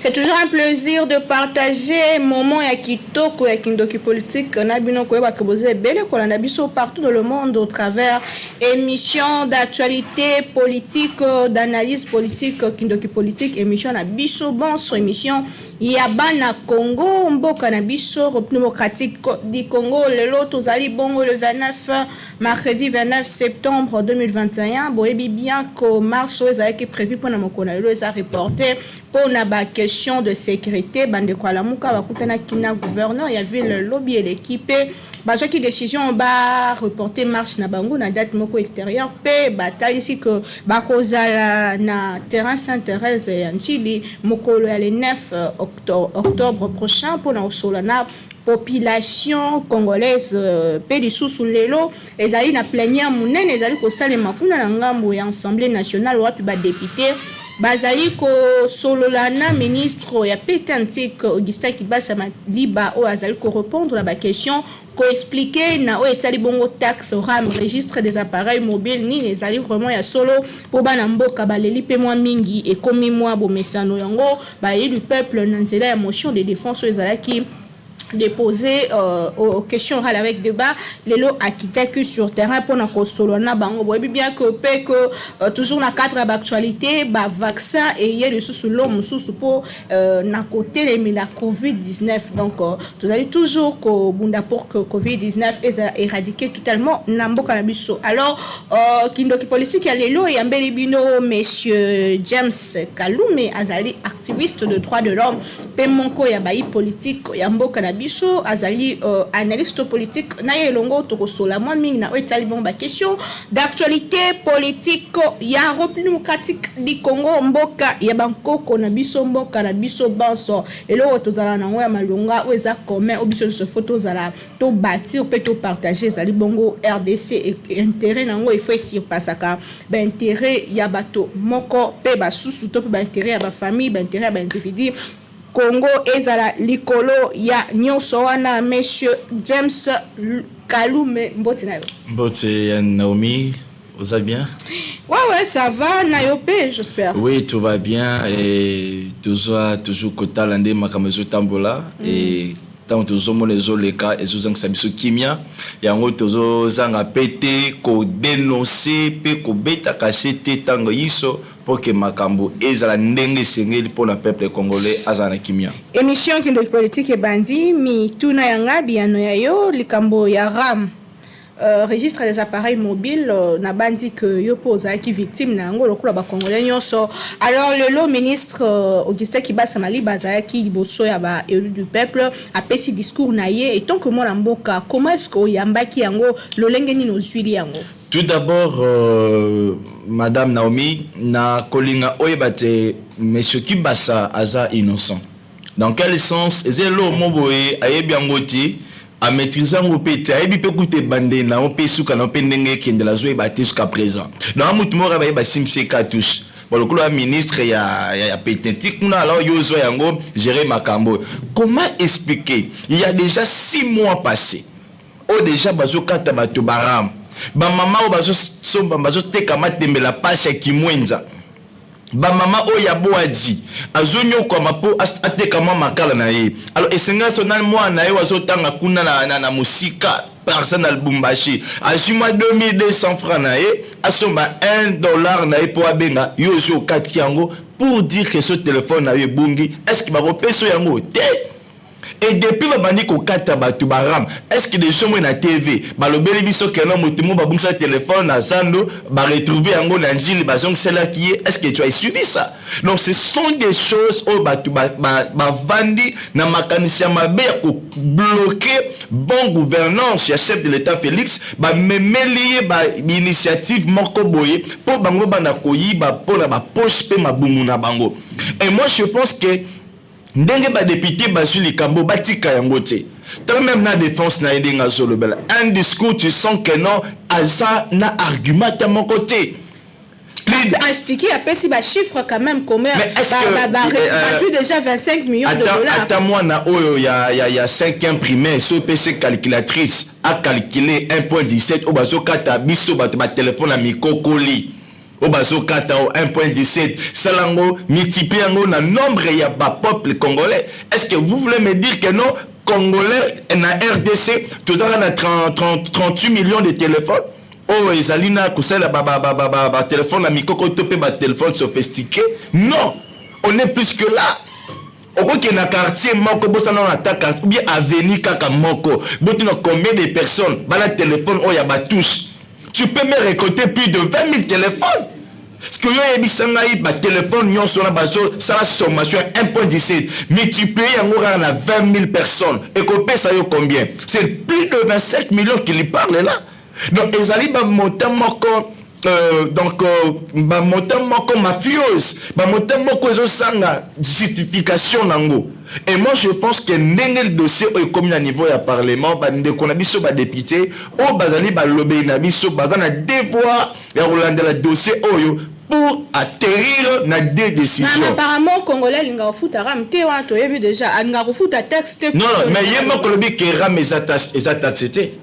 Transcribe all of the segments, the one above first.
C'est toujours un plaisir de partager moment ya kitoko ya kindoki politique na bino ko ba koboze bele ko na biso partout dans le monde au travers émissions d'actualité politique, d'analyse politique, kindoki politique, émission na biso bon sur émission ya bana Congo mboka na biso démocratique du Congo lelo tozali bongo le 29 mercredi 29 septembre 2021 boyebi bien que marche ezalaki prévu pour na mokona lelo eza reporté pour na ba question de sécurité bande kwa la muka bakutana kina gouverneur ya ville lobby et l'équipe bazo ki décision ba reporter marche na bango na date moko extérieure pe batali que bakozala na terrain Sainte-Thérèse ya Ntili mokolo ya le 9 octobre prochain pour na solana population congolaise pe lisusu lelo ezali na plénière munene ezali ko salema kuna na ngambo ya Assemblée nationale wapi ba député bazali ko sololana ministre ya pétantique Augustin Kibasa Maliba o azali ko répondre à la question ko expliquer na o etali bongo taxe RAM registre des appareils mobiles ni ezali vraiment ya solo po bana mboka baleli pe mwa mingi et comme moi bo mesano yango ba du peuple na nzela ya motion de défense ezalaki déposer aux questions avec débat lelo akita que sur terrain pour na kostolona bango boyebi bien que toujours na cadre d'actualité ba vaccin et il y a le sous l'homme sous pour na côté les la Covid-19 donc vous allez toujours ko bunda pour que Covid-19 est éradiqué totalement na mboka na biso alors kindoki politique ya lelo ya mbeli bino monsieur James Kalume azali activiste de droits de l'homme pe monko ya bayi politique ya mboka na biso azali analyste politique na yelongo tokosola moi mingi na etali bon ba question d'actualité politique ya République démocratique du Congo mboka ya bankoko na biso mboka na biso banso elo tozala na ngoya malonga o eza commun obiso se photo zala to bâtir pe to partager zali bongo RDC et intérêt nango il faut surpassaka ba intérêt ya bato moko pe ba susu to pe ba intérêt ya ba famille ba intérêt ya ba individu Congo ezala likolo ya nyonso wana monsieur James Kalume mbote na yo. Mbote Naomi, vous allez bien? Ouais, ça va, Nayope, j'espère. Oui, tout va bien et toujours kotalande makamezo tambola et tant toujours mon ezoleka ezozang sabiso kimia yango tozo zanga pété ko dénoncer pe ko beta kasete tango yiso pour que makambo ezala ndenge sengeli pour le peuple congolais azana kimia émission kindoki politique et bandi mi tuna yanga biano yayo likambo ya RAM registre des appareils mobiles na bandi que yo posa qui victime na ngo lokula ba congolais nyonso alors le ministre Augustin Kibasa Maliba ki liboso ya ba élu du peuple a pesi discours na ye et tant que moi na mboka comment est-ce que yambaki yango lolenge ni nozwili yango. Tout d'abord, Madame Naomi, na kolinga oyebate Monsieur Kibasa aza innocent. Dans quel sens? Ezelo moboye ayebiangoti a maîtriser un pété ayebi pe koute bande na on pe suka na pe ndenge kende la zoe bate jusqu'à présent. Na mutu mora ba yeba simse cartouche. Bon le coup ministre ya pététique kuna alors yozo yango gérer makambo. Comment expliquer? Il y a déjà 6 mois passés. O déjà bazo kata bato baram. Ba mama o bazo somba bazo teka matembela pasi kimwenza ba mama o ya boadi azonyo kwa mapo ateka mama makala na ye alors esenga sonal moi na ye wazo tanga kuna na musika personne al Bumbashi asuma 2200 francs na ye asoma $1 na ye po abenga yozo kati yango pour dire que ce téléphone na ye bungi est-ce que ba kopeso yango te. Et depuis le bandit ko kata batu baram, est-ce que des gens na TV, ba le beli biso keno mutimo ba bungsa téléphone na zando, ba retrouver yango na njili ba zong cela qui est, est-ce que tu as suivi ça? Donc ce sont des choses au batu ba vandi na makanisi mabe ko bloquer bon gouvernance ya chef de l'état Félix, ba memeli ba initiative moko boye pour bango bana koyiba pour na ba poche pe mabungu na bango. Et moi je pense que ndenge ba député basu likambo batika yango te tant même na défense na edenga solo bela un discours tu sens que non asa na argument à mon côté a expliqué après si ba chiffre quand même combien vu déjà 25 millions de dollars. Attends moi na oyo ya 5e primaire so PC calculatrice a calculé 1.17 au bazo kata biso ba téléphone à mikokoli au baso kata 1.17 salango multiplier na nombre ya ba peuple congolais. Est-ce que vous voulez me dire que non Congolais na RDC tout à 38 millions de téléphones? Oh ezalina kusela ba téléphone na mikoko topé ba téléphone sophistiqué? Non, on est plus que là. Au que na quartier moko bosana na taka ou bien avenue kaka moko botino combien de personnes ba la téléphone oh ya ba touche. Tu peux me récolter plus de 20 000 téléphones. Parce que yo ebisanga yi ba téléphone nyonso na bazo ça la sommation 1.17 multiplié yango na 20 000 personnes et qu'on paie ça yo combien? C'est plus de 25 millions qui lui parlent là. Donc ezali ba montant moko ba montant moko mafiose ba montant moko ezo sanga justification nango. Et moi je pense que ndenge le dossier est comme à niveau ya parlement ba ndeko na biso ba député o bazali ba lobby na biso bazana devoir ya rolanda la dossier oyo pour atterrir na des décisions. Apparemment congolais linga ofuta ram te wa to yebi déjà anga ofuta texte. Non mais yema ko lobby que ram eza taxé.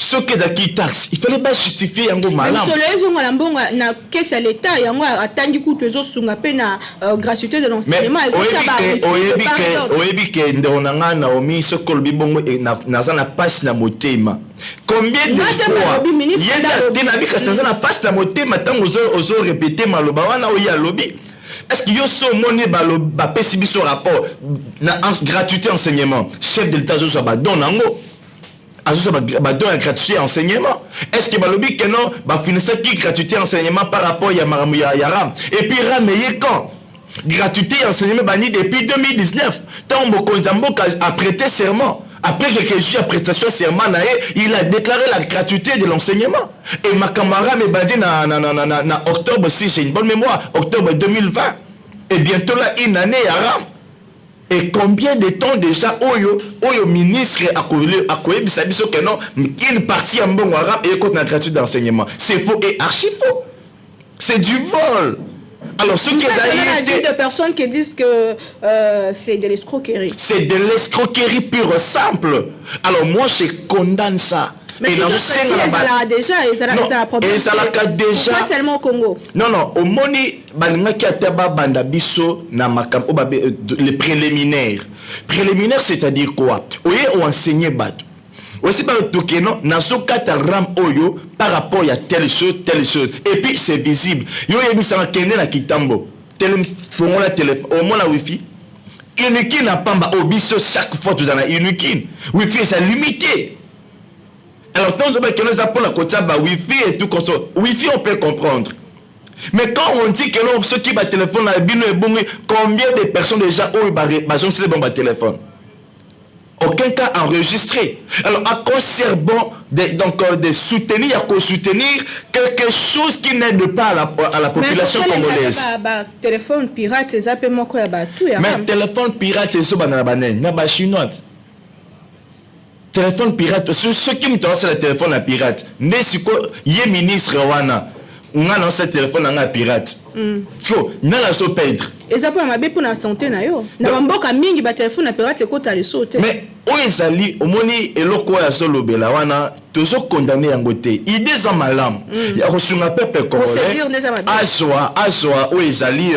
Ce que d'aki taxe, il fallait pas justifier yango malam. Mais solo ezo ngala mbonga na caisse à l'état yango atangi kutu ezo sunga pe na gratuité de l'enseignement ezo taba. Oyebi ke ndonanga na omi ce que lobi bongo na za na passe na motema. Combien de fois yenda na bika ça na passe na motema tango ozo répéter maloba wana oya lobi. Est-ce qu'il y a ce monnaie ba pesi biso rapport na gratuité enseignement chef de l'état zo so ba donango ba don gratuité enseignement. Est-ce que balobi que non ba financer qui gratuité enseignement par rapport ya maramu ya ram et puis ram yé quand gratuité enseignement bani depuis 2019 tant mokonza mboka a prêté serment après quelques jours après prestation serment il a déclaré la gratuité de l'enseignement et ma camarade me badi na octobre si j'ai une bonne mémoire octobre 2020 et bientôt là une année ya ram. Et combien de temps déjà Oyo ministre a koyebisa biso que non une partie en bon arabe et contre la gratuité d'enseignement. C'est faux et archi faux. C'est du vol. Alors ce qui a été de personnes qui disent que c'est de l'escroquerie. C'est de l'escroquerie pure et simple. Alors moi je condamne ça. Mais c'est déjà, ça l'a déjà. Pas seulement au Congo. Non, au moni, balingaki ataba banda biso na makam les préliminaires. Préliminaires, c'est-à-dire quoi? Oye ou enseigner bato. Aussi par le token non, na so kata ram oyo par rapport à telle chose. Et puis c'est visible. Yo yebi sa kende na kitambo. Fongo la téléphone, au moins la wifi. Unikin na pamba obiso chaque fois tu en as unikin. Wifi c'est limité. Alors, quand on dit pour la côte Wi-Fi et tout comme ça, Wi-Fi on peut comprendre. Mais quand on dit que ceux qui ont téléphone, combien de personnes déjà ont sur le téléphone? Aucun cas enregistré. Alors, à quoi sert bon de soutenir quelque chose qui n'aide pas à la population congolaise? Téléphone pirate, c'est un peu moins quoi. Mais téléphone pirate, c'est ça, chinois. Téléphone pirate, ceux qui me c'est le téléphone à pirate. Mais si quoi, yé ministre wana, on a lancé téléphone à pirate. Parce que n'a la so perdre. Et ça pour ma bé pour la santé na yo. Na mboka mingi ba téléphone à pirate ko ta le sauter. Mais oezali omoni eloko ya solo bela wana tozo condamné yango te. Idée za malam. Ya kosunga peuple congolais. Aswa oezali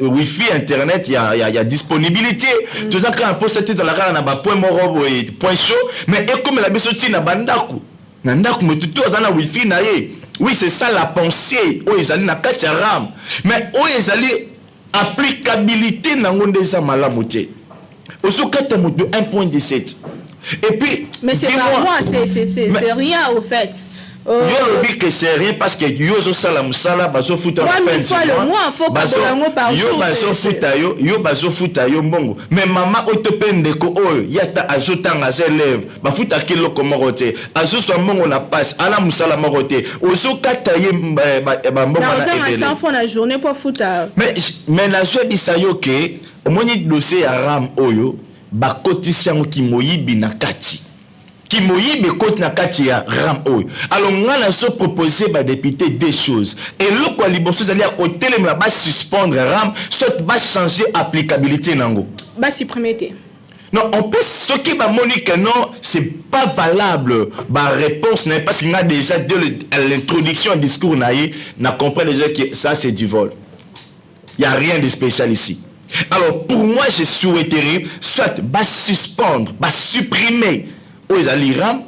wifi internet ya disponibilité. Toza ka un peu cette dans la rana na ba point moro et point chaud mais et comme la biso ti na bandaku. Na ndaku mututu azana wifi na ye. Oui, c'est ça la pensée. Oezali na kati ya ram. Mais oezali applicabilité nango ndeza malamu te. Au cas de 1.17. Et puis. Mais c'est pas moi, c'est rien au fait. Yo dit que c'est rien parce que yo zo sala musala bazo futa bazo futa yo mbongo. Mais maman otopende ko oyo yata azotanga zelève ba futa kilo komoro te. Azo so mbongo na passe ala musala moko te. Ozo kata ye ba mbongo na edele. 100 francs la journée pour futa. Mais la zo bisa yo ke omoni dossier ya ram oyo ba kotisi yango ki moyibi na kati. Qui moyibe côté na kati ya ram oyo. Alors ngana so proposer ba député des choses. Et le quoi liboso zali à côté le ba suspendre ram soit ba changer applicabilité nango. Ba supprimer té. Non, on peut ce qui va monique non, c'est pas valable. Ma réponse n'est pas qu'il y a déjà à l'introduction du discours n'a compris déjà que ça c'est du vol. Il n'y a rien de spécial ici. Alors pour moi, je souhaiterais soit suspendre, supprimer aux aliram,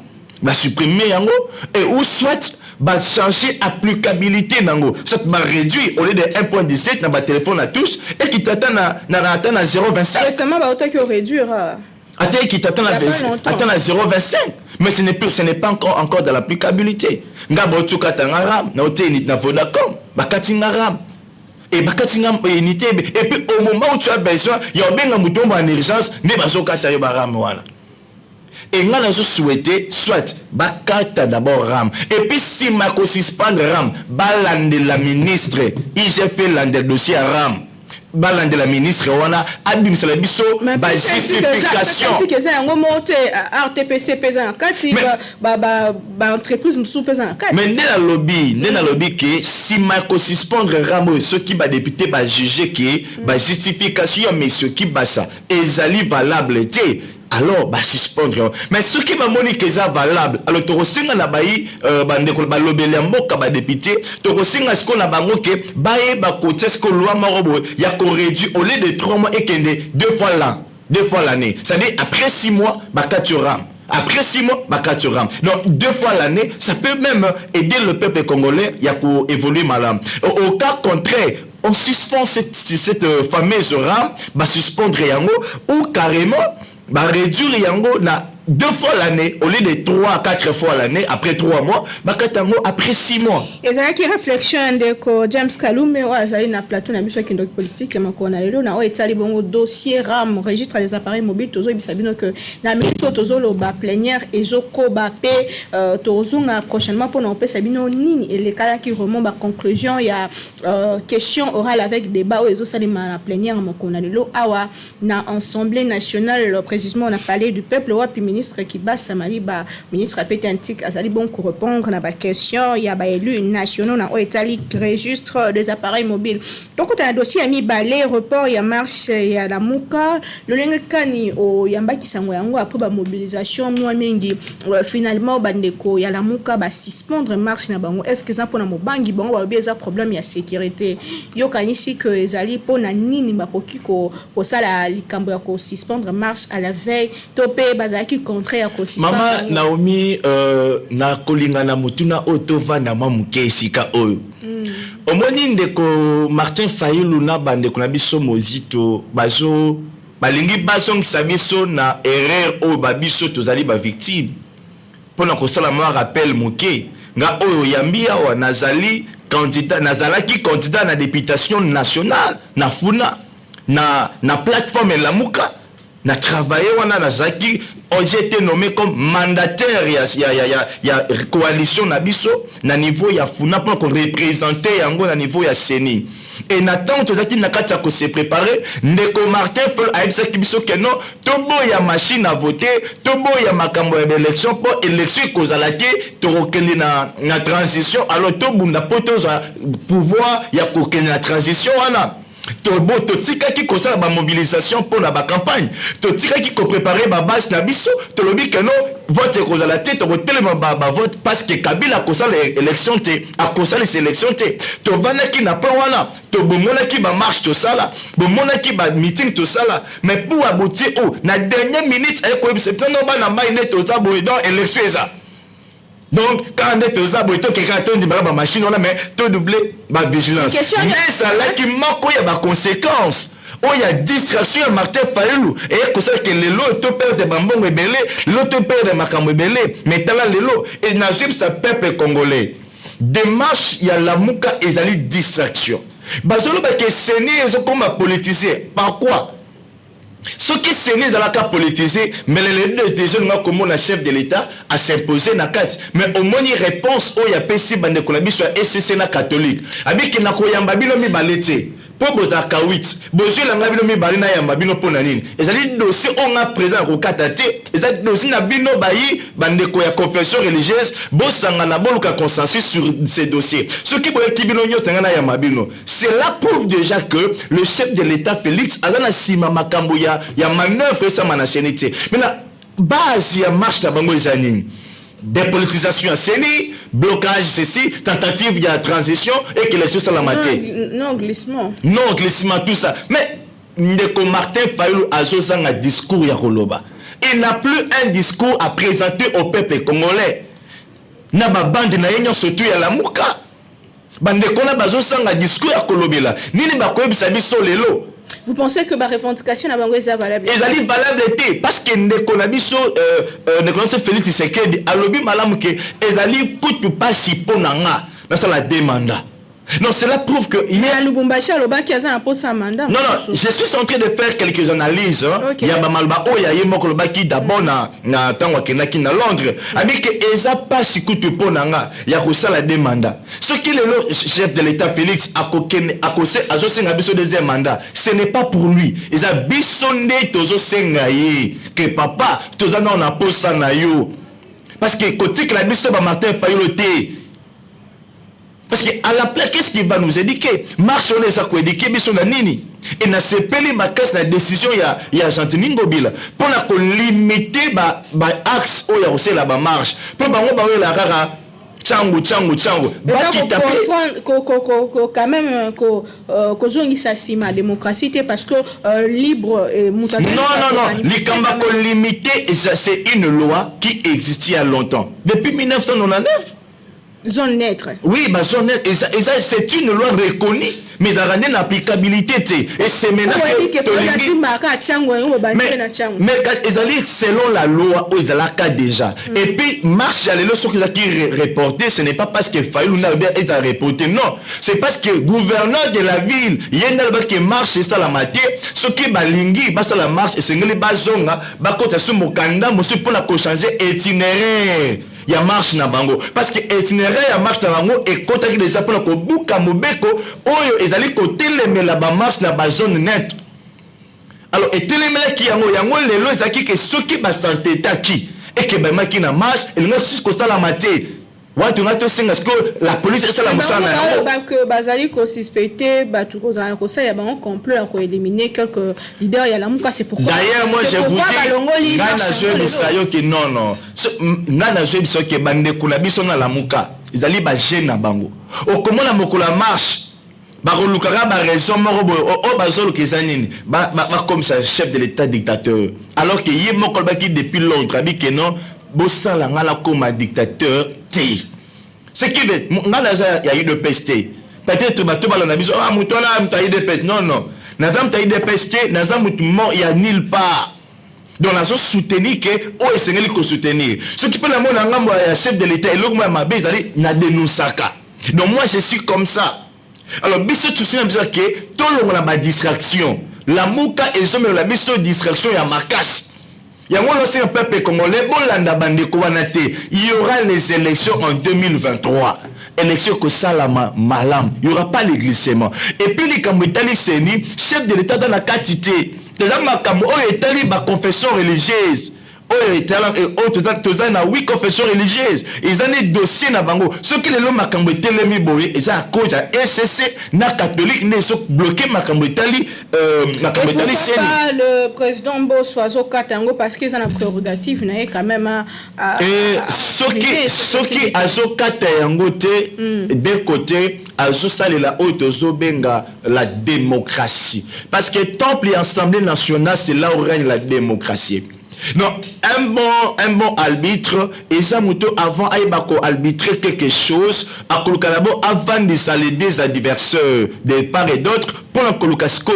supprimer yango, et ou soit changer applicabilité nango, soit réduire au lieu de 1.17 dans ma téléphone à touche et qui t'attend à 0.25. Récemment, qui réduire. Attends, qui t'attend à 0.25. Mais ce n'est pas encore dans l'applicabilité. Ngabo tukatanga ram, na hôtel na Vodacom, bakatinga ram. Et unité, et puis au moment où tu as besoin, il y a bien un mouton en urgence, ne pas au kata ram voilà. Et nous avons souhaité soit bakata d'abord ram. Et puis si ma suspendre ram, balande la ministre, il j'ai fait le dossier ram. Balande la ministre wana abim sala biso ba justification. Que ça ngo monte RTPC pesa kati ba entreprise musu pesa kati. Mais dans le lobby que si ma suspendre ram ceux qui ba député ba juger que ba justification monsieur qui ba ça ezali valable té. Alors, suspendre. Mais ce qui m'a montré que c'est valable, alors tu reçois na bayi bandeko ba lobele mboka ba député, tu reçois ce qu'on a bango que baye ba côté ce que loi marobo ya ko réduit au lieu de 3 mois et kende 2 fois l'année. C'est-à-dire après 6 mois ba katuram. Après 6 mois, bakaturam. Donc 2 fois l'année, ça peut même aider le peuple congolais à évoluer mal. Au cas contraire, on suspend cette fameuse rame, suspendre yango ou carrément réduire yango na 2 fois l'année au lieu de 3 à 4 fois l'année après 3 mois, bakatango après 6 mois. Et ça qui réflexion de James Kalume ou azali na plateau na biso kindoki politique makona lelo na o etali bongo dossier RAM registre des appareils mobiles tozo bisabino que na minute tozo lo ba plénière ezoko ba pe tozo nga prochainement pour on peut sabino nini et les cas qui remontent à conclusion il y a question orale avec débat ou ezo salima na plénière makona lelo awa na assemblée nationale précisément on a parlé du peuple ou ministre qui bat Samali ba ministre a pété antique azali bon pour répondre à la question il y a ba élus nationaux na Itali registre des appareils mobiles donc on a un dossier ami balé report il y a marche il y a la muka le lengekani o yamba kisango yango après ba mobilisation moi mingi finalement bandeko il y a la muka ba suspendre marche na bango est-ce que ça pour na mobangi bango ba bien problème ya sécurité yo kanisi que ezali pona nini bakoki ko sala likambo ya ko suspendre marche à la veille topé bazaki contraire à Mama Naomi na kolinga na mutuna otova na mamuke esika oyo. Omoni ndeko Martin Fayulu na bandeko na biso mozito bazo balingi bazo ngisabiso na erreur o babiso tozali ba victime. Pona ko sala moi rappel muke nga oyo yambia wa nazali candidat nazalaki candidat na députation nationale na funa na plateforme la muka na travaillé wana na zaki j'ai été nommé comme mandataire ya coalition na biso na niveau ya funa pour qu'on représenter yango na niveau ya seni et natang to zaki na kati ko se préparer ndeko Martin Fayulu a ebisa biso que non tobo ya machine à voter tobo ya makambo ya élection pour élection kozala te to kokende na transition alors to bunda poto pouvoir ya kokende na transition wana Tobo totika ki kosala ba mobilisation pour la campagne totika ki ko préparer ba base na biso to lobi que non vote ko la tête to telema ba vote parce que Kabila kosala élection te a kosala sélection te to vana ki na plan wana to bomona ki ba marche to sala bomona ki ba meeting to sala mais pour aboutir na dernière minute ay ko bise non ba na mai net to za bo dans élection eza. Donc, quand on est aux abonnés, quelqu'un dit que la machine, on a mais tout doublé, ma vigilance. Mais ça là qui manque, il y a des conséquences. Il y a distraction à Martin Fayulu. Et il y a que les lots, tout père de Bambon est belé, l'autre père de Makam est belé, mais t'as là les lots. Et Najib, ça peuple congolais. Démarche, il y a la mouka et la distraction. Basolo, que c'est né, ils ont comme politisé. Par quoi? Ce qui s'est mis dans la cas politisé, mais les jeunes comme le chef de l'État a s'imposé na carte. Mais au moins, une réponse où il y a PC Bandekolabi soit SCC na catholique. Avec qui n'a koyamba bino mi balete. pour boza kawit bozo la ngabino mi balina ya mabino pona nini ezali dossier on a présent ko katate ezali dossier na bino bayi bandeko ya confession religieuse bosanga na boluka consensus sur ces dossiers ce qui boye kibino nyota ngana ya mabino cela prouve déjà que le chef de l'état Félix azana sima makambo ya manœuvre sa manachenité maintenant base ya marche na bango ezani dépolitisation à Séni, blocage ceci, tentative de transition et que les choses sont la matière. Non, glissement. Non, glissement, tout ça. Mais, Ndeko Martin Fayulu a un discours ya Koloba. Il n'a plus un discours à présenter au peuple congolais. Na ba bande na yenyo surtout ya la muka. Bandeko na bazo un discours ya Kolobela. Nini ba koyebisa biso lelo. Vous pensez que la revendication n'a pas été valable? Ils allaient valable parce que Ndeko na biso Ndeko Félix Tshisekedi alobi malamu que ils allaient coûte pas si ponanga dans ça la demande. Non, cela prouve que il y a Lubumbashi alobaki aza un poste à mandat. Non, je suis en train de faire quelques analyses. Il y a Bamalba Oya Yemokolobaki d'abord na tango kenaki na Londres. Avec eza pas si coûte ponanga, il y a ça la demande. Ce qui le chef de l'état Félix akose azosenga biso deuxième mandat, ce n'est pas pour lui. Ils a bisonde tozo senga ye que papa toza na on poste na yo. Parce que côté que la biso ba Martin Fayulu té. Parce qu'à la place, qu'est-ce qu'il va nous éduquer? Marche on est ça quoi éduquer, mais on a nini. Et na sepeli ma casse la décision ya Argentine Ngobila. Pour la limiter ba axe ou ya aussi la ba marche. Pour ba on ba la rara. Changu. Ba qui tape. Quand même ko zongisa sima démocratie parce que libre et mutation. Non. Likamba ko limiter c'est une loi qui existe il y a longtemps. Depuis 1999. Zone neutre. Oui, zone neutre. Et ça c'est une loi reconnue, mais ça a une applicabilité. Et c'est maintenant mais ils allaient selon la loi où ils allaient déjà. Et puis, marche à l'élo sur qui reporté, ce n'est pas parce que Fayulu n'a pas reporté, non. C'est parce que le gouverneur de la ville, il y a une qui marche, c'est ça la matière. Ce qui est balingi, c'est la marche, et c'est que les bazonga, bakota sous mokanda, monsieur pour la changer itinéraire. Il y a marche na bango parce que itinéraire ya marche na bango et kota ki déjà pour ko buka mobeko oyo ezali ko telemela ba marche na ba zone net. Alors et telemela ki yango lelo ezaki ke soki ba santé taki et que ba maki na marche et nga susco ça la maté. Watu ngato singa que la police est la musana yango que bazali ko suspecter ba tout ko za ko ça ya ba on complot à ko éliminer quelques leaders ya la muka c'est pourquoi. D'ailleurs moi je vous dis ngana je bisayo que non ngana je bisayo que bande kula biso na la muka izali ba jeune na bango okomona mokula marche ba relukara ba raison morobo o bazolo kezanini ba comme ça chef de l'état dictateur alors que yé mokolba qui depuis longtemps dit que non bossa la ngala comme un dictateur. Ce qui veut, il y a eu de peste. Peut-être que tu as dit, ah, mouton là, tu as eu de peste. Non. Nazam tu as eu de peste, Nazam mouton, il y a nulle part. Donc, nous avons soutenu que, oh, c'est ce qu'il soutenir. Ce qui peut la monnaie, le chef de l'État, et l'homme m'a dit, il a dénoncé. Donc, moi, je suis comme ça. Alors, biso tout ça, que tout le monde a une distraction. La mouka et les la biso distraction, il y a ma casse. Il y a un peuple congolais, il y aura les élections en 2023. Élections que ça la malam. Il n'y aura pas les glissements. Et puis les Kambouitali Seni, chef de l'État dans la quantité. Les Amakambo, la confession religieuse. Tous na 8 confessions religieuses. Ils ont des dossiers na bango. Ce qui les lots makambo telemi boye, ils ont à cause à SCC na catholique ne sont bloqués makambo Italie makambo Italie c'est le président Bosoazo Katango parce qu'ils ont la prérogative na quand même à ce qui azo Katango te d'un côté azo salela otozo benga la démocratie parce que temple et assemblée nationale c'est là où règne la démocratie. Non, un bon arbitre, et ça mouto avant aïbako arbitrer quelque chose, à Kolokalabo avant de saler des adversaires de part et d'autre, pour la Kolokasko,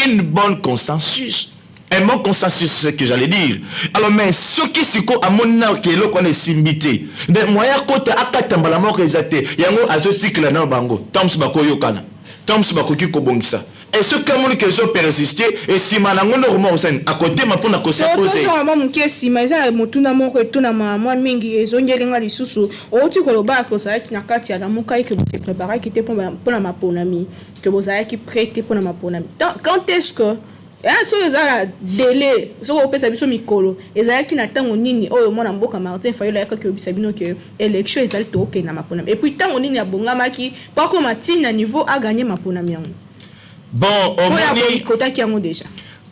une bonne consensus. Un bon consensus, c'est ce que j'allais dire. Alors, mais ce qui s'y co à mon nom, qui est là qu'on est simbité, de moyen côté à Katambala mort exaté, yango azotique la nan bango, Toms Bako Yokana, Toms Bako Kiko Bongisa. Et ce que que persister et si manango normalement à côté ma pour na ko s'opposer vraiment mon qui si mais ça motuna moko tuna moi mingi ezongelinga lisusu oti ko loba ko ça qui na kati ya muka que se préparer qui était pour na maponami que vous avez qui prêter pour na maponami quand est-ce que so ezala délai so ko pesa biso mikolo ezala ki na tango nini oyo mwana mboka Martin Fayulu ya ko bisa bino que élection ezali to ke na maponami et puis tango nini abongamaki pas comme Matina niveau a gagné maponami yango. Bon, au moni kota ki yango déjà.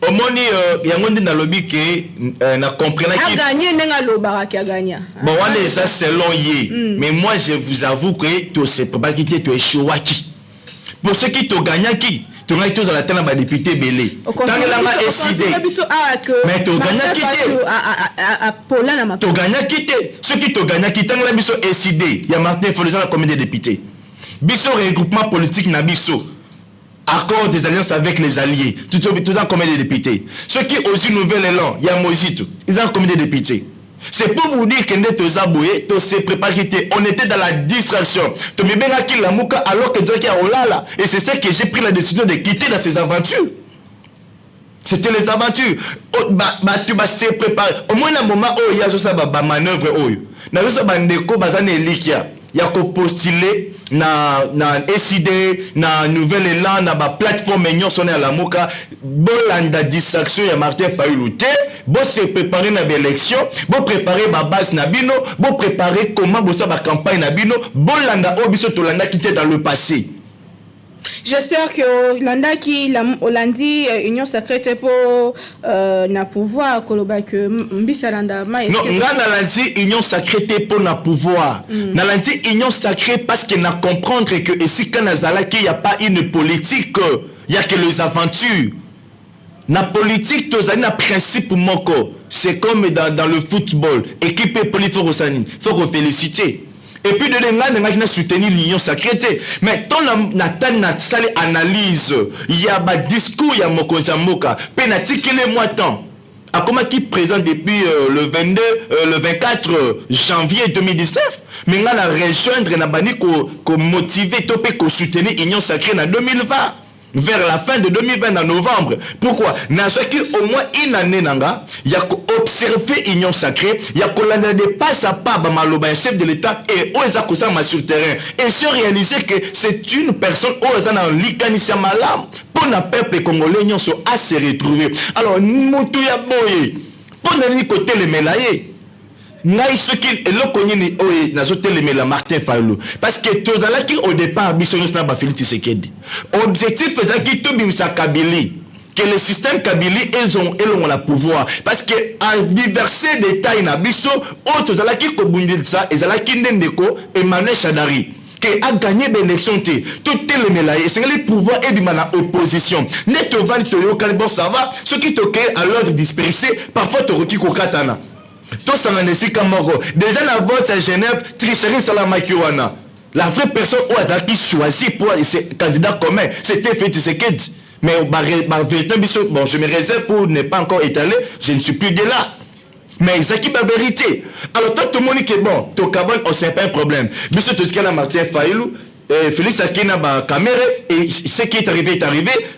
Au moni yango ndi na lobi ke na comprendre qui a gagné nenga lobara ki a gagné. Bon, on est ça selon yé. Mais moi je vous avoue que to se pas quitter to échouaki. Pour ceux qui to gagné qui tu as tous à la tête de député belé. Tant que la décidé. Mais tu gagné quitter. Tu gagné quitter. Ceux qui te gagné quitter tant que la biso décidé. Il y a Martin Fayulu la commune des députés. Biso regroupement politique na biso. Accord des alliances avec les alliés. Tout en combien de députés. Ceux qui osent nouvel élan, il y a Moïse tout. Ils ont combien de députés. C'est pour vous dire que nous se préparé. On était dans la distraction. Tu me bien qui la mouka alors que Dieu qui a olala. Et c'est ça que j'ai pris la décision de quitter dans ces aventures. C'était les aventures. Tu vas se préparer. Au moins un moment où il y a ça manœuvre où. Na ça bandeko bazane elikia. Il y a postulé na SID na nouvelle élan na ba plateforme union sonné à la moka bolanda distraction ya Martin Fayulu té bo se préparer na élection bo préparer ba base na bino bo préparer comment bo sa ba campagne na bino bolanda obiso to landa quitté dans le passé. J'espère que Hollanda qui la Hollandi union sacrée pour na pouvoir koloba que mbisa landa ma non ngana landi union sacrée pour na pouvoir na landi union sacrée parce que na comprendre que ici quand nazala qu'il y a pas une politique il y a que les aventures na politique tozali na principe moko c'est comme dans le football équipe politique faut féliciter. Et puis de l'État, soutenir l'union sacrée. Mais tant na salle analyse, il y a un discours, il y a Mokozamoka, penati qu'il est moi temps. À comment qui présente depuis le 24 janvier 2019, mais on a rejoindre na bani ko motiver topé ko soutenir l'union sacrée en 2020. Vers la fin de 2020 en novembre. Pourquoi? N'a ce qui au moins une année nanga, il y a observé l'union sacrée, il y a qu'on de pas à pas maloba chef de l'État et aux accusants sur terrain et se réaliser que c'est une personne aux en likanisia malam pour le peuple congolais n'ont sont à se retrouver. Alors mutu ya boye pour le côté les mélaillés. Ngai ce qui est le connu ni oye na zote le mela Martin Fayulu parce que tozala qui au départ bisonus na ba Félix Tshisekedi objectif faisait qui to bimsa Kabili que le système Kabili ils ont la pouvoir parce que en diversité d'état na biso o tozala qui ko bundisa ezala ki ndendeko Emmanuel Shadari qui a gagné l'élection tout le melaye c'est le pouvoir et la opposition net to val to yo bon ça va ce qui toque à l'ordre dispersé parfois to roki ko katana. Tout ça déjà la vote à Genève, tricherie Salamakiwana. La vraie personne qui choisit pour ses candidats communs, c'était Félix Tshisekedi. Mais bon, je me réserve pour ne pas encore étaler, je ne suis plus de là. Mais c'est qui la vérité. Alors tout le monde qui est bon, tout le monde, c'est pas un problème. Mais ce que la Martin Fayulu, Félix Akina ba caméra et ce qui est arrivé.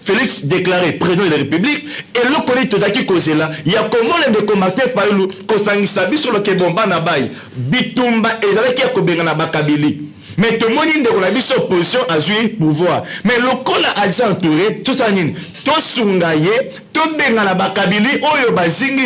Félix déclaré président de la République et le connaît tous qui cause là. Il y a comment les de Martin Fayulu Kosang Sabi sur le Kebomba na bay Bitumba et Zalaki Akobenga na Bakabili. Mais tout le monde de la mise opposition à jouer pouvoir. Mais le col a entouré tout ça nine. Tout sungaye, tout benga na Bakabili oyo ba zingi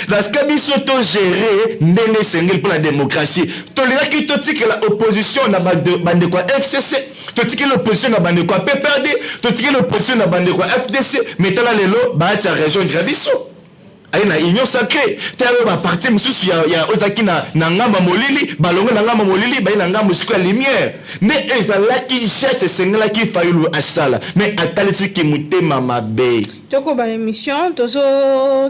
la skabiso to gérer ndene sengel pour la démocratie. To lera ki to tike la opposition na bande kwa FCC, to tike l'opposition na bande kwa PPRD, to tike l'opposition na bande kwa FDC, mais tala lelo ba ta région grabiso. Aïna union sacrée tellement ba parti mususu ya ozaki na ngamba molili balongo na ngamba molili ba ina ngamba musiku ya lumière mais ezala ki geste sengela ki Fayulu asala mais atalisi ki mutema mabe toko ba émission tozo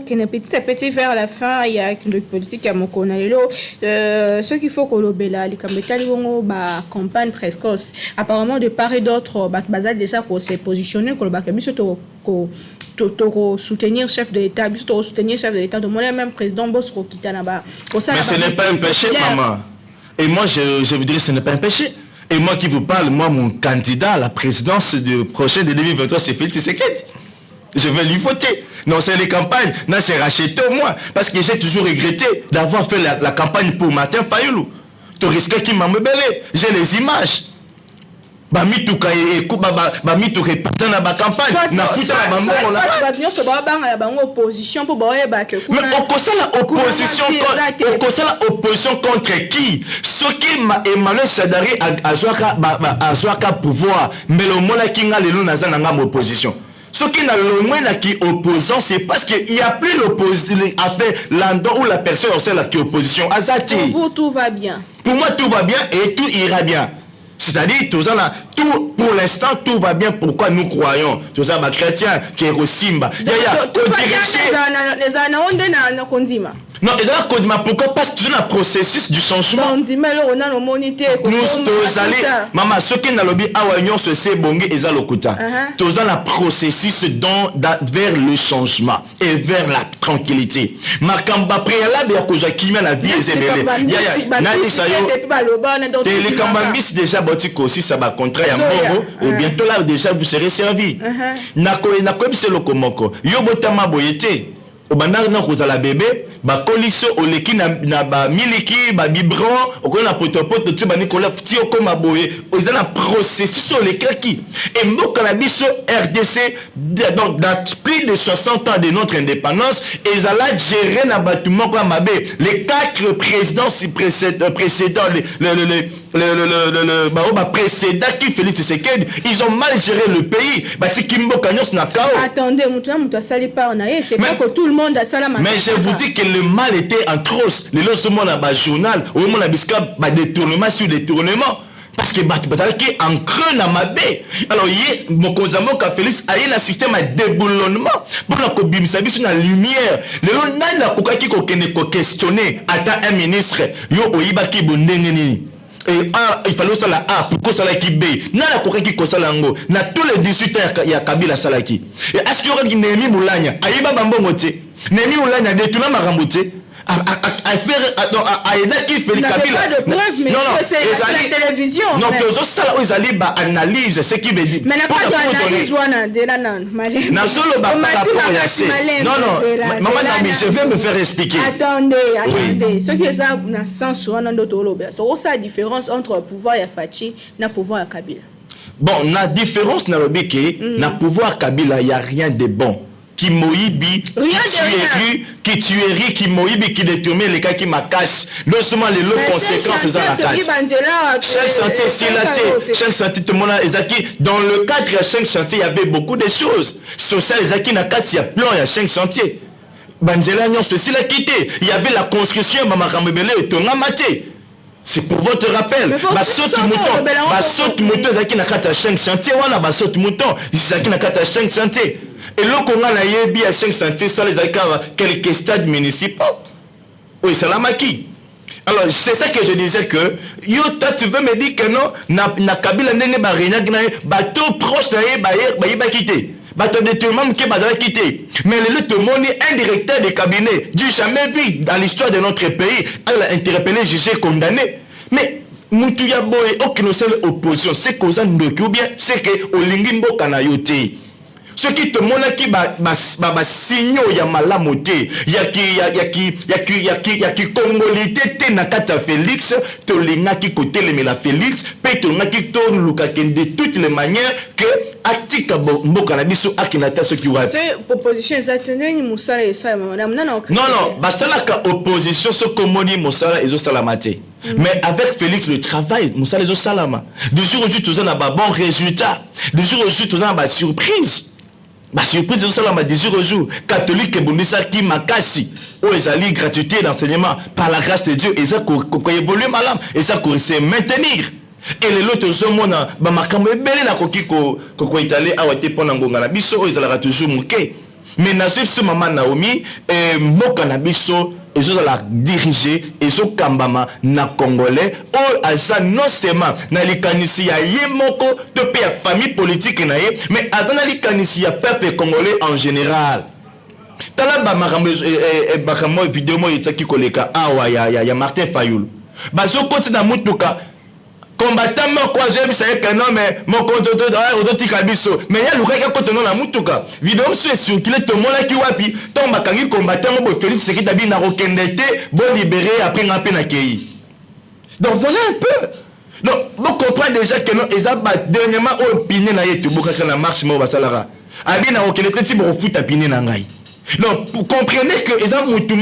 qui ne petit à petit vers la fin il y a une politique à mokona lelo ce qu'il faut que lobela likambetali bongo ba campagne précoce apparemment de part et d'autre ba bazal déjà pour se positionner ko ba kabiso to soutenir chef de l'État, to soutenir chef de l'État, de moi même président Bosco Kitanaba. Mais ce n'est pas un péché, maman. Et moi, je vous dirais, ce n'est pas un péché. Et moi qui vous parle, moi, mon candidat à la présidence du prochain de 2023, c'est Félix Tshisekedi. Je vais lui voter. Non, c'est les campagnes. Non, c'est racheté au moins. Parce que j'ai toujours regretté d'avoir fait la campagne pour Martin Fayulu. Tu risques qu'il m'a meubelé. J'ai les images. Bamituka et bamituka partant dans la campagne. Na futa la bambo on a. Opposition pour boye bac. Mais on conseille la opposition contre qui? Ce qui Emmanuel Shadari a zwaka pouvoir. Mais le mona kinga lelo naza nanga opposition. Ce qui n'a le moins qui opposant, c'est parce qu'il n'y a plus l'opposition à faire l'endroit où la personne est la qui opposition. Azati. Pour vous, tout va bien. Pour moi, tout va bien et tout ira bien. C'est-à-dire, tout, pour l'instant, tout va bien. Pourquoi nous croyons? Tout ça, les chrétiens qui est au Simba. Non, pourquoi? Parce que c'est un processus du changement. Nous, maman, ce qui n'a lobby à Wagnon, c'est bon, et ça le coûta. Tout ça, un processus vers le changement et vers la tranquillité. Markamba préalable, à cause de la vie est zébélée. Les Kambambis, déjà, aussi, ça va contraire à Moro, et bientôt là, déjà, vous serez servi. C'est le Komoko. Yobotama boyete. Au bandar na kozala bébé ba koliso oleki na ba miliki ba biberon okona potopoto tu ba Nicolas ti okoma boye ozala processus olekaki et mboka na biso RDC donc dans plus de 60 ans de notre indépendance ezala gérer na batu moko mabe les 4 présidents précédents le précédent qui Félix Tshisekedi ils ont mal géré le pays bati kimboka nyos na kao. Attendez mutu sali pas on a c'est pas que tout le monde a ça. Mais je vous dis que le mal était en trop. Les lots monde a journal ou mon abisca détournement sur détournement parce que qui en creux na mabé. Alors hier mon kozamo ka Félix a un système de déboulonnement pour la kobimisa biso na lumière. Le lot na ko kaki ko kene ko questionner ata un ministre yo oyiba ki bondenge nini. Et il fallait ça la A pour que ça la qui B. Na la ko kaki ko salango na tous les 18 ans ya Kabila salaki. Et est-ce qu'il y aura qui Nemi Moulanya ayiba bambongo te. Nemi Moulanya détourna marambote. À faire à aider qui fait le Kabila. Non, c'est la télévision. Non, que ça là ils allaient analyse ce qui veut dire. Mais n'a pas d'analyse na solo ba non maman Nami je vais me faire expliquer. Attendez ce qui est ça na sens on d'auto lobe so ça différence entre pouvoir ya Fachi na pouvoir ya Kabila. Bon, la différence na lobiki na pouvoir Kabila y a rien de bon. Qui moïbi, qui tuerie, qui moïbi, qui détourne les cas qui m'acache. Non seulement les lots conséquences, c'est ça la carte. Chaque chantier, chaque chantier, tout le monde a dans le cadre de chaque chantier, il y avait beaucoup de choses. Sur ça, les acquis, il y a plein, il y a chaque chantier. Banzela, non, ceci l'a quitté. Il y avait la construction, Mamakambele et Tonga Maté. C'est pour votre rappel. Basot mouton, Zaki n'a qu'à chaque chantier, voilà, basot mouton, Zaki n'a qu'à chaque chantier. Et là, qu'on a yebi à 5 centimes, ça les a quelques stades municipaux. Oui, c'est la maquille. Alors, c'est ça que je disais que, yo, toi, tu veux me dire que non, na Kabila nene ba réunion, bateau proche na ye ba quitté. Bateau de tout le monde qui va quitter. Mais le monde est un directeur de cabinet, du jamais vu dans l'histoire de notre pays, elle a interpellé, jugé, condamné. Mais, Moutouya Boy, aucune seule opposition, c'est cause de ou bien, c'est que Olingimbo Kanayote. Ce qui te montre qui signaux ya malamoté ya ki congolité te na kata Félix to linga ki côté le la Félix pe to nga ki to luka de toutes les manières que atika mboka na biso akinata ce qui va c'est opposition exactement ni musala esa madame non basala ka opposition ce komoni musala ezo salamate. Mais avec Félix le travail musala ezo salama de jour au jour tous on a bon résultat de jour au jour tous on a surprise. Ma surprise c'est ça des jours au jour catholique et bondissa qui makasi ou ezali gratuité d'enseignement par la grâce de Dieu et ça ko évoluer malam et ça ko se maintenir et les autres ce monde ba makambo belé na koki ko étaler awate pona ngonga na biso ezala toujours muké mais na ce maman Naomi mboka na biso ils ont la diriger ils ont kambama na congolais ou asa non seulement na likanisi ya yemoko to pe ya famille politique na ye mais adana likanisi ya peuple congolais en général tala ba makambo bakamo vidéo mo yetaki koleka awa ya Martin Fayulu bazo koti na mutuka combattant moko azobisa que non mais mon compte ozotika biso mais ya lukaki kotono na mutuka vidéo so circulé to mona ki wapi to makangi combattant mo Félix Sekita bi na rokende te bo libérer après ngape na kei. Donc voilà un peu. Donc vous comprenez déjà que non ezaba dernièrement opiné na yetu bokaka na marche mo basalara abi na rokende te ti bo futa piné na ngai. Donc, vous comprenez que les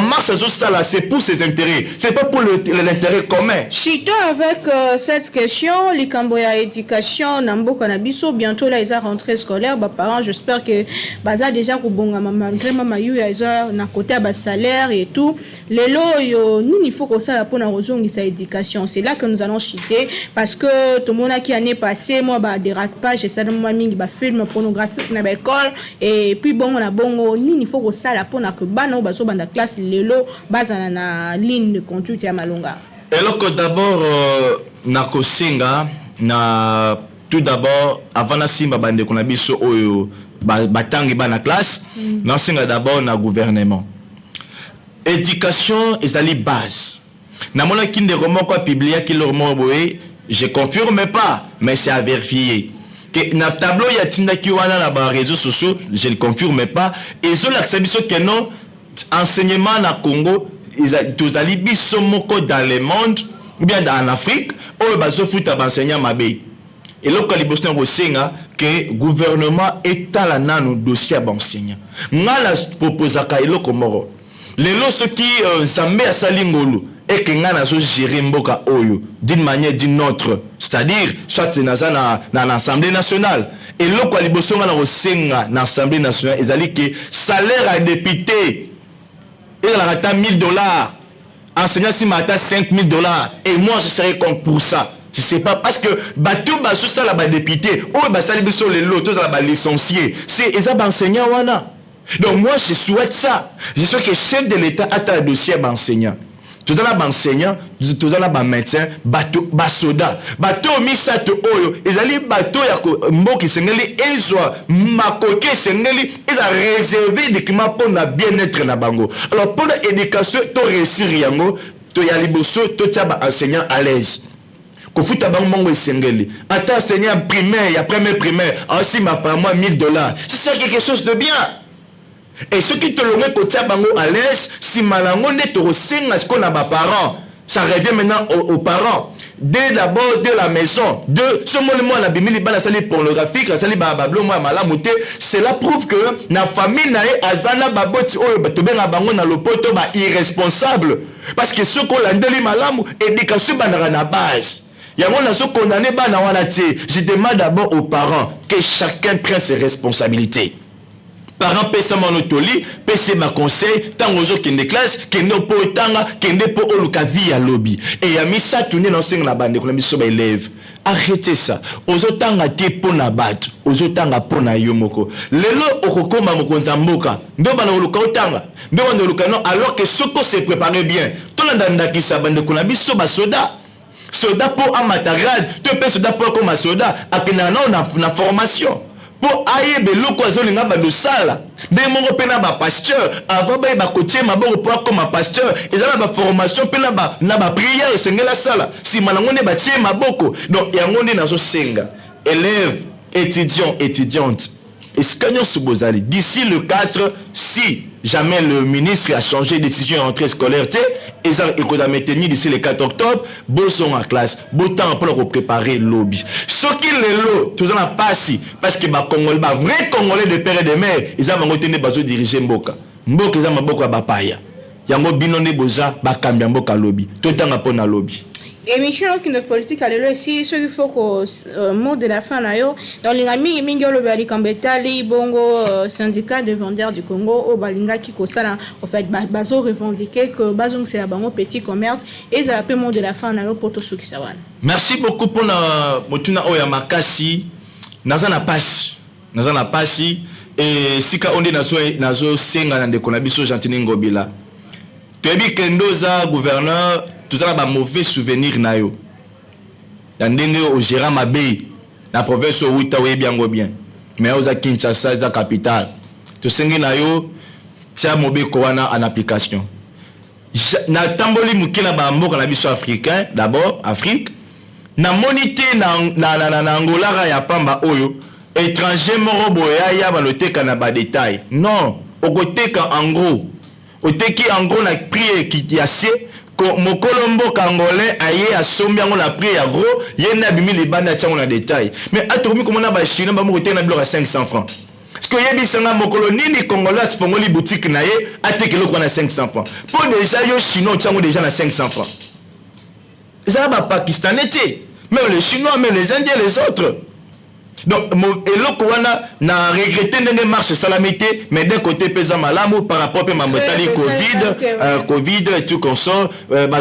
marche ça c'est pour ses intérêts, c'est pas pour l'intérêt commun. Chito avec cette question, les Camboya éducation, Nambo Kanabiso, bientôt là, ils ont rentrée scolaire, parents, j'espère que Baza déjà Kubonga, malgré Mama Yu, ils ont un côté à salaire et tout. Les lots, nous, il faut que ça pour nous sa éducation. C'est là que nous allons chiter parce que tout le monde qui année passée, moi, des ratages, et ça, moi, mis des films pornographiques dans l'école, et puis bon, on a bongo nini faut que ça la pona que bana ou baso banda classe lelo bazana na ligne de conduite ya malonga. Et donc d'abord nakosenga na tout d'abord avant na simba bande kona biso oyo batangi bana classe na senga d'abord na gouvernement. Éducation ezali base. Na mona kinde roman ko publier ki le roman boye, je confirme pas mais c'est à vérifier. Que na tableau ya tinda ki wana na ba réseaux sociaux, je ne confirme pas et zo l'accès biso que non enseignement na Congo tous ali biso moko dans le monde ou bien en Afrique o bazo futa ba enseignant mabe et loko liboso na kosenga que gouvernement etala nanu dossier ba enseignant ngala proposaka eloko moro lelo soki nzambe asali ngolu et que ngana zo gérer mboka oyo d'une manière d'une autre, c'est-à-dire soit na l'Assemblée nationale et loko liboso ngana kosenga na l'Assemblée nationale ezali que salaire à député il a $1 000, enseignant si mata $5 000 et moi je serais contre pour ça. Je sais pas parce que bateau baso ça la député ou basali biso les lotos la licencié c'est eza enseignant wana. Donc moi je souhaite ça. Je souhaite que le chef de l'État a un dossier d'enseignant. Tout ça là enseignant, tout ça là médecin, bateau basoda, bateau misato oyo, ezali bateau ya mboki sengeli ezwa makoke sengeli eza réservé document pour na bien-être na bango. Alors pour l'éducation to réussir yango, to ya liboso to tia ba enseignant à l'aise. Ko futa bango mongo sengeli. Ata enseignant primaire, ya premier primaire, aussi ma par mois $1000. C'est quelque chose de bien. Et ceux qui te l'ont côté à l'aise, si malango n'est au sein ce qu'on a bas parents, ça revient maintenant aux parents. Dès d'abord de la maison, de ce moment la bimili bala sali pornographique, la sali babablo moi malamute, cela prouve que la famille nae azana baboti oyo batobe na bango na lopoto ba irresponsable parce que ceux qu'on l'a ndeli malamu éducation banara na base. Yango na so condamné bana wana tie. Je demande d'abord aux parents que chacun prenne ses responsabilités. Parents pesa monotoli, pesa ma conseil, tant aux autres qui ne classe, qui ne po tanga, qui ne po oluka via lobby. Et ya misa tourner dans cinq la bande, qu'on a mis sur élèves. Arrêtez ça. Aux autres tanga te po na bat, aux autres tanga po na yomoko. Lelo okokoma mokonza mboka. Ndo bana oluka otanga. Ndo bana oluka non alors que ce qu'on s'est préparé bien. Tout le monde qui sa bande qu'on a mis sur soda. Soda pour amatagrade, tu peux soda pour comme soda, à pénana na formation. Pour aïe beloko azolinga ba dosala de mongo pena ba pasteur avant ba coacher maboko pour comme pasteur ezala ba formation pena ba na ba prière sengela sala si malango ne ba tie maboko donc yango ne nazo senga élèves étudiants étudiantes escanyon subozali d'ici le 4 si jamais le ministre a changé de décision en rentrée scolaire et ça il a maintenu d'ici le 4 octobre boson en classe botan pour préparer lobby ce qui les lots tout ça pas si parce que ba congolais ba vrai congolais de père et de mère ils ont maintenu bazo diriger mboka mboka za maboko ba paya yango binone boza ba kambia mboka lobby tout temps pour na lobby. Émission qui notre politique à l'élo ici ce qu'il faut que mot de la fin là yo dans les amis mingi le bali kambetali bongo syndicat de vendeurs du Congo au balinga qui kosala en fait bazo revendiquer que bazong c'est bango petit commerce et ça appelle mot de la fin là yo pour tout ce qui sawan. Merci beaucoup pour na motuna oya makasi nazana pasi et sika onde nazo senga na ndeko na biso Gentini Ngobila tebi kendoza gouverneur tout ça ba mauvais souvenir na yo ndenge au gérant mabe na province Ouita we biango bien mais oza Kinshasa za capitale to sengi na yo tia mobeko wana en application na tamboli mukina ba mboka na biso africain d'abord Afrique na monité na Angola ya pamba oyo étranger moko boya ya baloteka na ba détail non okoteka en gros oteki en gros na prix qui yasie mokolo mboka angolais aye asombi yango na prix ya gros ye na bimi libanda tiango na détail mais atokomi komona ba chinois ba moko na biloko ya 500 francs parce que yebisanga mokolo nini congolais fongoli boutique na ye atekelo kwa na 500 francs pour déjà yo chinois tiango déjà na 500 francs ça va pakistanais même les chinois même les indiens les autres. Donc, eloko wana na regretter ndenge marche salamité mais d'un côté pesa malamu par rapport à mamotali Covid et tout comme ça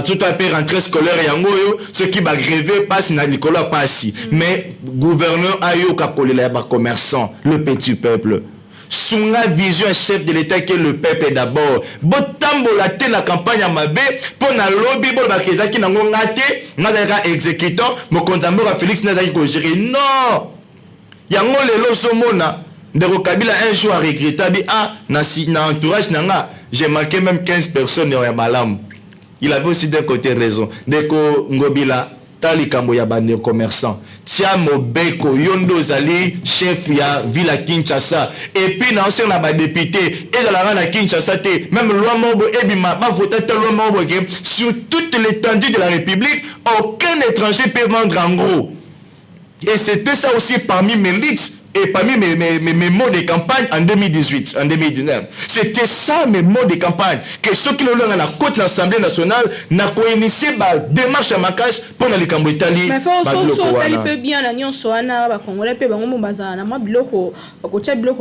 tout a pu rentrer scolaire yango yo ceux qui va gréver passe na Nicolas passi mais gouverneur ayo ka kolela ba commerçant le petit peuple sunga vision chef de l'état que le peuple d'abord botambola te la campagne mabe pour na lobby bo ba kezaki nango ngate ngazaka exécutant mokonzambo ka Félix nazaki ko gérer non yango lelo somona ndeko Kabila un jour a regretté na entourage nanga j'ai manqué même 15 personnes ya malamu il avait aussi d'un côté raison ndeko Ngobila tali kambo ya bande commerçant tia mobeko yondo zali chef ya ville Kinshasa et puis na aussi na ba député et dans la Kinshasa te même loi mobo ebima ba voter loi mobo sur toute l'étendue de la République aucun étranger peut vendre en gros. Et c'était ça aussi parmi mes leaks et parmi mes mots de campagne en 2018, en 2019. C'était ça mes mots de campagne. Que ceux qui l'ont dans la côte de l'Assemblée nationale n'a initié la démarche à ma cache pour les Cambo Italie. Mais il faut que bien la Nyon Soana, les Congolais, les Congolais,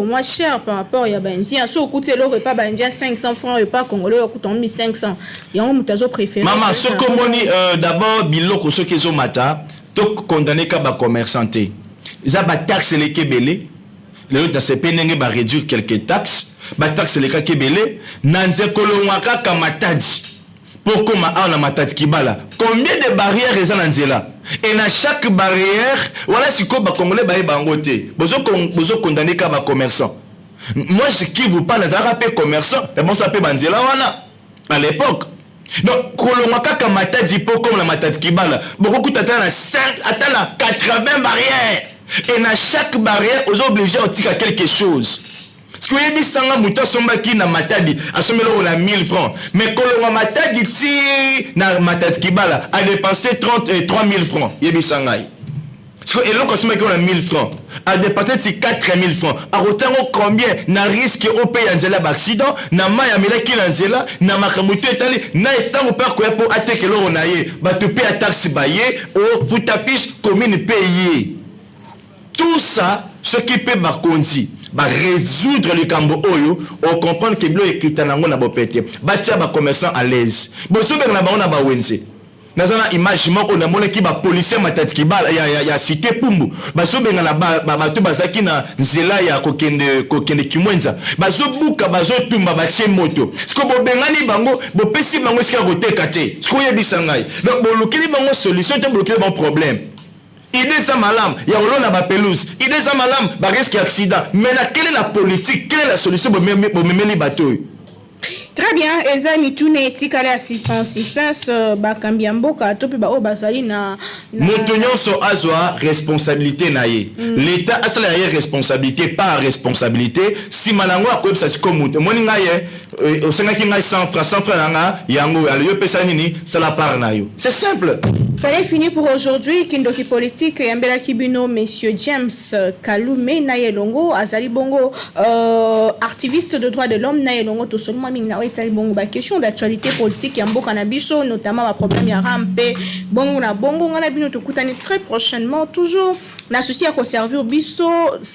moins cher par rapport à Indien. Si on coûte l'eau et pas Indien 500 francs et pas Congolais, on coûte 1500. Il y a un moutazo préféré. Maman, ce que moi d'abord, biloko ceux qui ont mata. Donc condamné qu'à ba commerçanté. Ils ont ba taxe les kebele. Le dans ces pénènges ba réduire quelques taxes. Ba taxe les kebele. Nanze kolongwaka kamatadi. Pour comment on a matadi kibala. Combien de barrières ils ont nanzela? Et dans chaque barrière, voilà si quoi ba congolais ba bangoté. Bozo condamné qu'à ba commerçant. Moi je qui vous parle dans un commerçant. Mais bon ça peut banzela wana. À l'époque. Donc, kolongaka ka matadi po comme la matadi kibala. Beaucoup t'attend à 5, attend à 80 barrières. Et dans chaque barrière, aux obligés à tirer quelque chose. Parce que vous avez sanga muta somba ki na matadi, a sombe lo na 1000 francs. Mais kolonga matadi ti na matadi kibala a dépensé 3000 francs. Yebi sangai. Parce que l'on consomme 1000 francs. A dépensé 4000 francs. A retenir combien na risque au pays en accident, na maya mila ki lanzela, na makamuto etali, na etango pa ko pour attaquer l'on naie, ba te payer taxe baye, au foot affiche commune payé. Tout ça, ce qui peut bakonzi, ba résoudre le cambo oyo, on comprend que blo ekitanango na bopete. Ba tia ba commerçant à l'aise. Bo sobe na ba ona ba wense. Nazana image moko na mona ki ba policier matati ki bala ya cité Pumbu baso benga na bato bazaki na nzela ya kokende kimwenza baso buka baso tumba batie moto siko bo bengani bango bo pesi bango sika koteka te siko yebisa ngai donc bo lokeli bango solution te bo lokeli bango problème idée ça malam ya olona ba pelouse idée ça malam ba risque accident mais na quelle est la politique quelle est la solution bo memeli bato. Très bien, Ezami tout n'est étiqueté en suspense bakambia mboka to pe ba o basali na Motonyon so azwa responsabilité naie. L'état a sa responsabilité pas responsabilité si manango akoyebisa siko mutu. Moni ngaye osengaki ngai 100 francs nanga yango aliyo pesa nini c'est la part na yo. C'est simple. Ça est fini pour aujourd'hui. Kindoki politique yambela kibino monsieur James Kalume Nayelongo azali bongo activiste de droits de l'homme Nayelongo to seulement mingi na wetali bongo ba question d'actualité politique ya mboka na biso notamment ba problème ya rampe bongo na bongo ngana bino to kutani très prochainement toujours na souci à conserver biso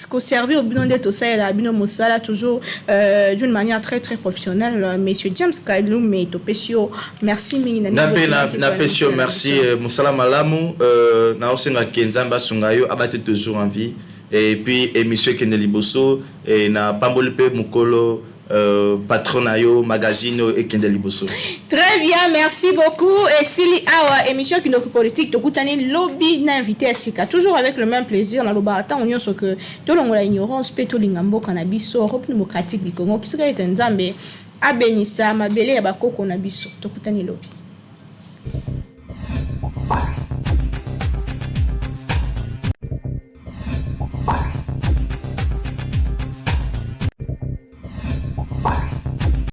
conserver bino de to ça la bino mosala toujours d'une manière très très professionnelle monsieur James Kalume to pesio merci mingi na pesio merci Salam alamu na osenga kenzamba sungayo abate toujours en vie et puis émission Kendeli Bosso et na pambolipe mukolo patronayo magazine et Kendeli Bosso. Très bien, merci beaucoup et Sili Awa émission Kindoki politique to kutani lobby na invité Sika toujours avec le même plaisir na lobata on yonso que to longola ignorance peto lingambo kanabiso Europe démocratique du Congo qui serait nzambe abenisa mabele ya bakoko na biso to kutani lobby.